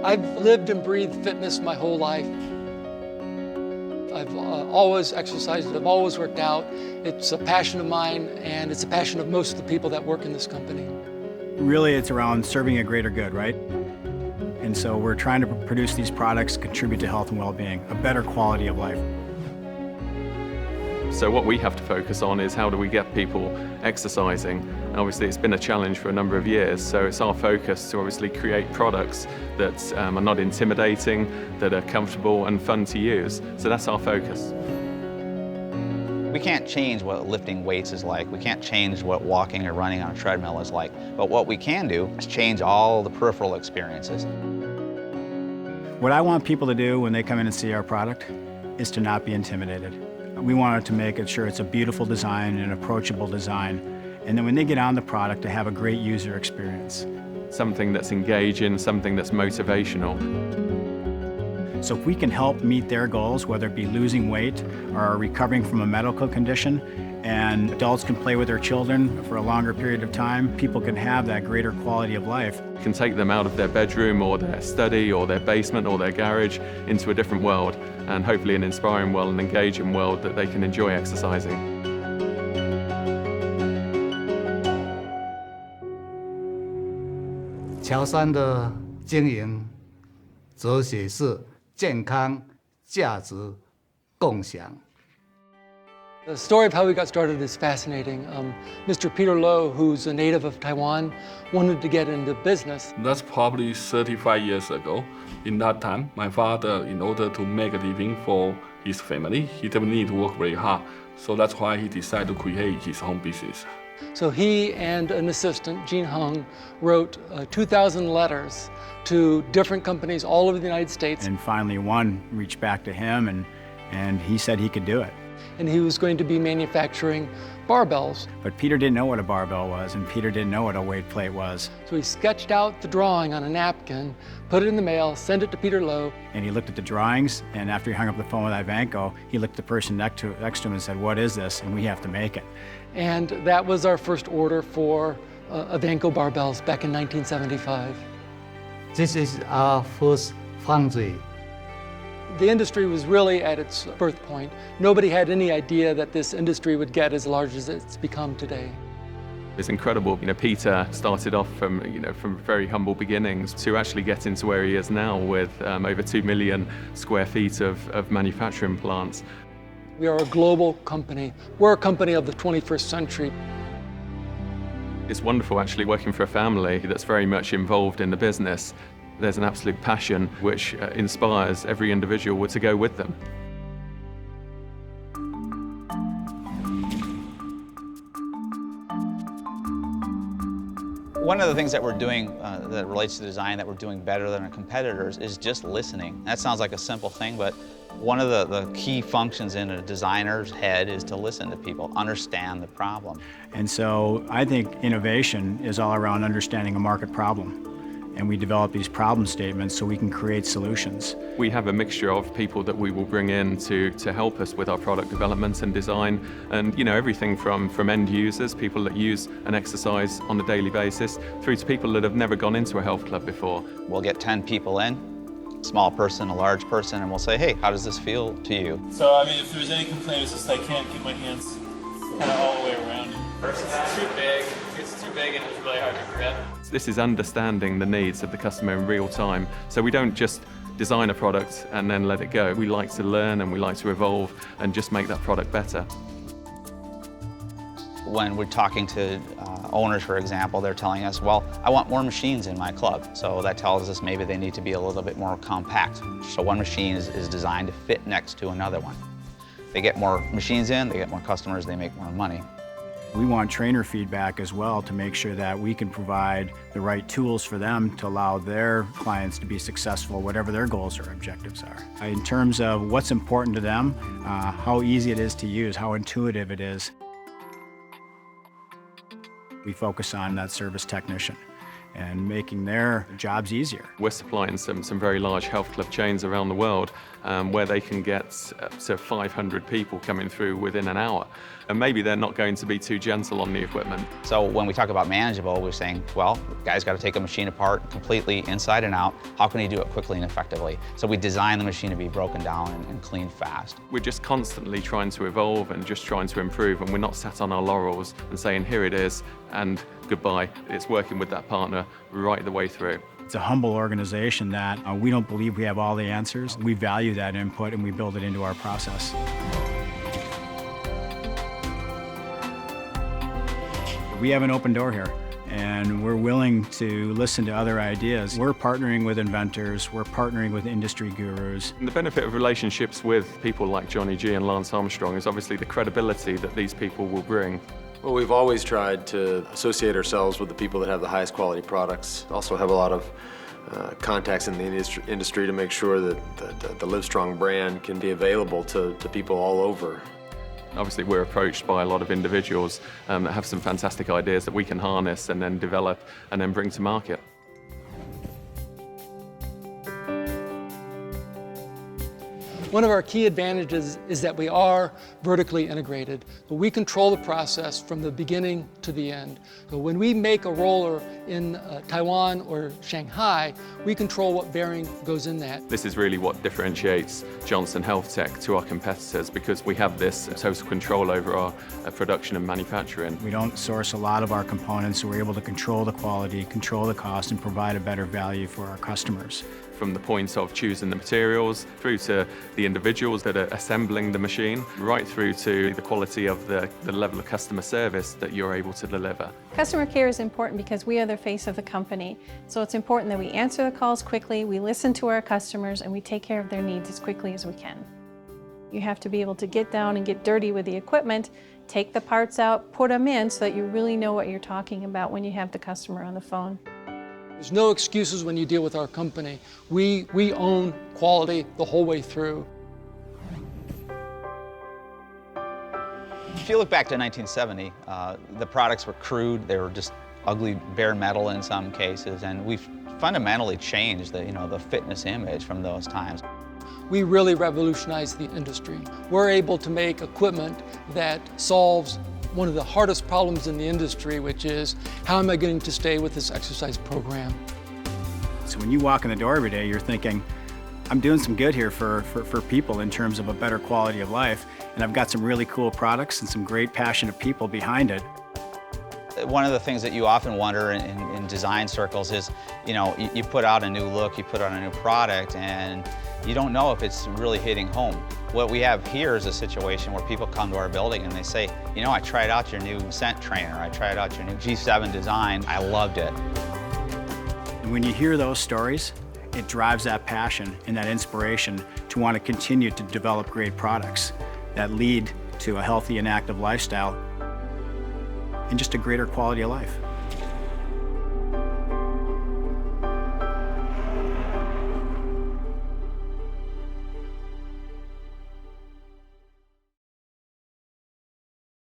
I've lived and breathed fitness my whole life. I've always exercised, I've always worked out. It's a passion of mine, and it's a passion of most of the people that work in this company. Really, it's around serving a greater good, right? And so we're trying to produce these products, contribute to health and well-being, a better quality of life. So what we have to focus on is how do we get people exercising. And obviously it's been a challenge for a number of years, so it's our focus to obviously create products that are not intimidating, that are comfortable and fun to use. So that's our focus. We can't change what lifting weights is like. We can't change what walking or running on a treadmill is like. But what we can do is change all the peripheral experiences. What I want people to do when they come in and see our product is to not be intimidated. We wanted to make sure it's a beautiful design, an approachable design, and then when they get on the product, to have a great user experience. Something that's engaging, something that's motivational. So if we can help meet their goals, whether it be losing weight or recovering from a medical condition, and adults can play with their children for a longer period of time, people can have that greater quality of life. You can take them out of their bedroom or their study or their basement or their garage into a different world, and hopefully an inspiring world, an engaging world that they can enjoy exercising. 乔山的经营哲学是健康、价值、共享。 The story of how we got started is fascinating. Mr. Peter Low, who's a native of Taiwan, wanted to get into business. That's probably 35 years ago. In that time, my father, in order to make a living for his family, he didn't need to work very hard. So that's why he decided to create his own business. So he and an assistant, Jean Hung, wrote 2,000 letters to different companies all over the United States. And finally one reached back to him and he said he could do it. And he was going to be manufacturing barbells. But Peter didn't know what a barbell was, and Peter didn't know what a weight plate was. So he sketched out the drawing on a napkin, put it in the mail, sent it to Peter Low. And he looked at the drawings, and after he hung up the phone with Ivanko, he looked at the person next to him and said, "What is this?" And we have to make it. And that was our first order for Ivanko barbells back in 1975. This is our first foundry. The industry was really at its birth point. Nobody had any idea that this industry would get as large as it's become today. It's incredible. Peter started off from very humble beginnings to actually get into where he is now with over 2 million square feet of manufacturing plants. We are a global company. We're a company of the 21st century. It's wonderful actually working for a family that's very much involved in the business. There's an absolute passion which inspires every individual to go with them. One of the things that we're doing that relates to design that we're doing better than our competitors is just listening. That sounds like a simple thing, but one of the key functions in a designer's head is to listen to people, understand the problem. And so I think innovation is all around understanding a market problem. And we develop these problem statements so we can create solutions. We have a mixture of people that we will bring in to help us with our product development and design, and everything from end users, people that use an exercise on a daily basis, through to people that have never gone into a health club before. We'll get 10 people in, small person, a large person, and we'll say, hey, how does this feel to you? So, if there's any complaint, it's just I can't get my hands kind of all the way around. It's too big. It's too big and it's really hard to grip. This is understanding the needs of the customer in real time. So we don't just design a product and then let it go. We like to learn and we like to evolve and just make that product better. When we're talking to owners, for example, they're telling us, well, I want more machines in my club. So that tells us maybe they need to be a little bit more compact. So one machine is designed to fit next to another one. They get more machines in, they get more customers, they make more money. We want trainer feedback as well to make sure that we can provide the right tools for them to allow their clients to be successful, whatever their goals or objectives are. In terms of what's important to them, how easy it is to use, how intuitive it is, we focus on that service technician. and making their jobs easier. We're supplying some very large health club chains around the world where they can get up to 500 people coming through within an hour. And maybe they're not going to be too gentle on the equipment. So when we talk about manageable, we're saying, well, the guy's got to take a machine apart completely inside and out. How can he do it quickly and effectively? So we design the machine to be broken down and cleaned fast. We're just constantly trying to evolve and just trying to improve, and we're not sat on our laurels and saying, here it is, and goodbye. It's working with that partner right the way through. It's a humble organization that we don't believe we have all the answers. We value that input and we build it into our process. We have an open door here, and we're willing to listen to other ideas. We're partnering with inventors, we're partnering with industry gurus. And the benefit of relationships with people like Johnny G and Lance Armstrong is obviously the credibility that these people will bring. Well, we've always tried to associate ourselves with the people that have the highest quality products. Also have a lot of contacts in the industry to make sure that the Livestrong brand can be available to people all over. Obviously, we're approached by a lot of individuals that have some fantastic ideas that we can harness and then develop and then bring to market. One of our key advantages is that we are vertically integrated. We control the process from the beginning to the end. So when we make a roller in Taiwan or Shanghai, we control what bearing goes in that. This is really what differentiates Johnson Health Tech to our competitors, because we have this total control over our production and manufacturing. We don't source a lot of our components, so we're able to control the quality, control the cost, and provide a better value for our customers. From the point of choosing the materials, through to the individuals that are assembling the machine, right through to the quality of the level of customer service that you're able to deliver. Customer care is important because we are the face of the company. So it's important that we answer the calls quickly, we listen to our customers, and we take care of their needs as quickly as we can. You have to be able to get down and get dirty with the equipment, take the parts out, put them in so that you really know what you're talking about when you have the customer on the phone. There's no excuses when you deal with our company. We own quality the whole way through. If you look back to 1970, the products were crude, they were just ugly bare metal in some cases, and we've fundamentally changed the fitness image from those times. We really revolutionized the industry. We're able to make equipment that solves one of the hardest problems in the industry, which is, how am I going to stay with this exercise program? So when you walk in the door every day, you're thinking, I'm doing some good here for people in terms of a better quality of life, and I've got some really cool products and some great passionate people behind it. One of the things that you often wonder in design circles is, you put out a new look, you put out a new product, and you don't know if it's really hitting home. What we have here is a situation where people come to our building and they say, I tried out your new scent trainer, I tried out your new G7 design, I loved it. And when you hear those stories, it drives that passion and that inspiration to want to continue to develop great products that lead to a healthy and active lifestyle and just a greater quality of life.